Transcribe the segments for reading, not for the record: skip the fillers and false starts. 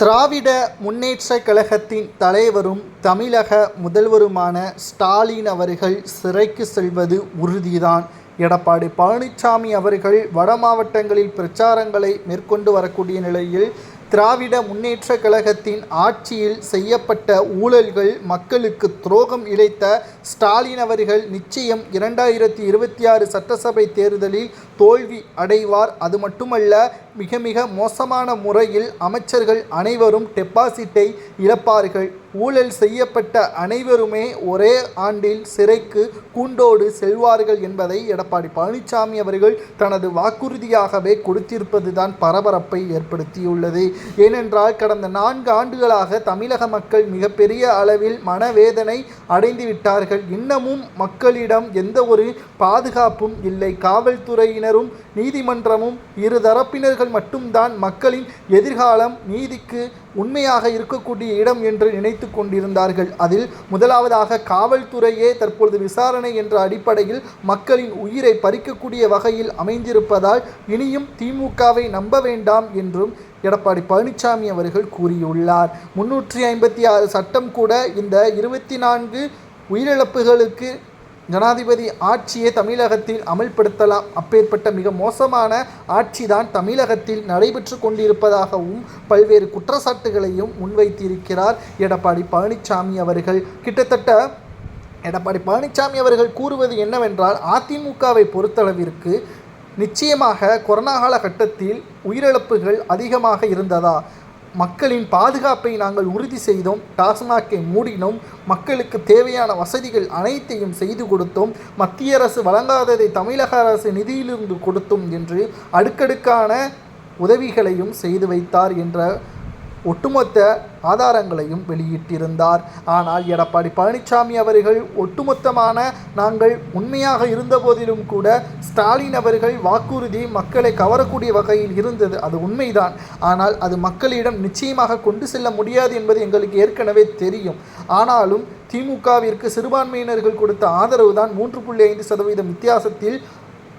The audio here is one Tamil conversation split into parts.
திராவிட முன்னேற்றக் கழகத்தின் தலைவரும் தமிழக முதல்வருமான ஸ்டாலின் அவர்கள் சிறைக்கு செல்வது உறுதிதான். எடப்பாடி பழனிசாமி அவர்கள் வட மாவட்டங்களில் பிரச்சாரங்களை மேற்கொண்டு வரக்கூடிய நிலையில் திராவிட முன்னேற்றக் கழகத்தின் ஆட்சியில் செய்யப்பட்ட ஊழல்கள் மக்களுக்கு துரோகம் இழைத்த ஸ்டாலின் அவர்கள் நிச்சயம் 2026 சட்டசபை தேர்தலில் தோல்வி அடைவார். அது மட்டுமல்ல, மிக மிக மோசமான முறையில் அமைச்சர்கள் அனைவரும் டெபாசிட்டை இழப்பார்கள். ஊழல் செய்யப்பட்ட அனைவருமே ஒரே ஆண்டில் சிறைக்கு கூண்டோடு செல்வார்கள் என்பதை எடப்பாடி பழனிசாமி அவர்கள் தனது வாக்குறுதியாகவே கொடுத்திருப்பதுதான் பரபரப்பை ஏற்படுத்தியுள்ளது. ஏனென்றால் கடந்த 4 ஆண்டுகளாக தமிழக மக்கள் மிகப்பெரிய அளவில் மனவேதனை அடைந்து விட்டார்கள். இன்னமும் மக்களிடம் எந்த ஒரு பாதுகாப்பும் இல்லை. காவல்துறையினரும் நீதிமன்றமும் இரு தரப்பினர்கள் மட்டும்தான் மக்களின் எதிர்காலம் நீதிக்கு உண்மையாக இருக்கக்கூடிய இடம் என்று நினைத்து கொண்டிருந்தார்கள். அதில் முதலாவதாக காவல்துறையே தற்பொழுது விசாரணை என்ற அடிப்படையில் மக்களின் உயிரை பறிக்கக்கூடிய வகையில் அமைந்திருப்பதால் இனியும் திமுகவை நம்ப வேண்டாம் என்றும் எடப்பாடி பழனிசாமி அவர்கள் கூறியுள்ளார். 356 சட்டம் கூட இந்த 24 உயிரிழப்புகளுக்கு ஜனாதிபதி ஆட்சியை தமிழகத்தில் அமல்படுத்தலாம். அப்பேற்பட்ட மிக மோசமான ஆட்சிதான் தமிழகத்தில் நடைபெற்று கொண்டிருப்பதாகவும் பல்வேறு குற்றச்சாட்டுகளையும் முன்வைத்திருக்கிறார் எடப்பாடி பழனிசாமி அவர்கள். கிட்டத்தட்ட எடப்பாடி பழனிசாமி அவர்கள் கூறுவது என்னவென்றால், அதிமுகவை பொறுத்தளவிற்கு நிச்சயமாக கொரோனா காலகட்டத்தில் உயிரிழப்புகள் அதிகமாக இருந்ததா, மக்களின் பாதுகாப்பை நாங்கள் உறுதி செய்தோம், டாஸ்மாகை மூடினோம், மக்களுக்கு தேவையான வசதிகள் அனைத்தையும் செய்து கொடுத்தோம், மத்திய அரசு வழங்காததை தமிழக அரசு நிதியிலிருந்து கொடுத்தோம் என்று அடுக்கடுக்கான உதவிகளையும் செய்து வைத்தார் என்ற ஒட்டுமொத்த ஆதாரங்களையும் வெளியிட்டிருந்தார். ஆனால் எடப்பாடி பழனிசாமி அவர்கள் ஒட்டுமொத்தமான நாங்கள் உண்மையாக இருந்தபோதிலும் கூட ஸ்டாலின் அவர்கள் வாக்குறுதி மக்களை கவரக்கூடிய வகையில் இருந்தது. அது உண்மைதான். ஆனால் அது மக்களிடம் நிச்சயமாக கொண்டு செல்ல முடியாது என்பது எங்களுக்கு ஏற்கனவே தெரியும். ஆனாலும் திமுகவிற்கு சிறுபான்மையினர்கள் கொடுத்த ஆதரவு தான் 3.5% வித்தியாசத்தில்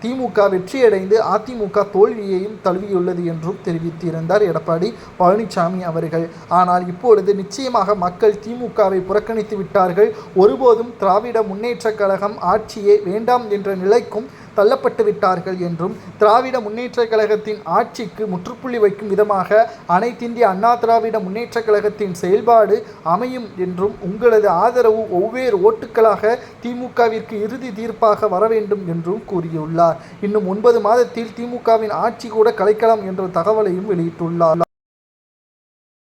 திமுக வெற்றியடைந்து அதிமுக தோல்வியையும் தழுவியுள்ளது என்றும் தெரிவித்திருந்தார் எடப்பாடி பழனிசாமி அவர்கள். ஆனால் இப்பொழுது நிச்சயமாக மக்கள் திமுகவை புறக்கணித்து விட்டார்கள். ஒருபோதும் திராவிட முன்னேற்றக் கழகம் ஆட்சியே வேண்டாம் என்ற நிலைக்கும் தள்ளப்பட்டு விட்டார்கள் என்றும், திராவிட முன்னேற்றக் கழகத்தின் ஆட்சிக்கு முற்றுப்புள்ளி வைக்கும் விதமாக அனைத்திந்திய அண்ணா திராவிட முன்னேற்றக் கழகத்தின் செயல்பாடு அமையும் என்றும், உங்களது ஆதரவு ஒவ்வொரு ஓட்டுக்களாக திமுகவிற்கு இறுதி தீர்ப்பாக வர வேண்டும் என்றும் கூறியுள்ளார். இன்னும் 9 மாதத்தில் திமுகவின் ஆட்சி கூட கலைக்கலாம் என்ற தகவலையும் வெளியிட்டுள்ளார்.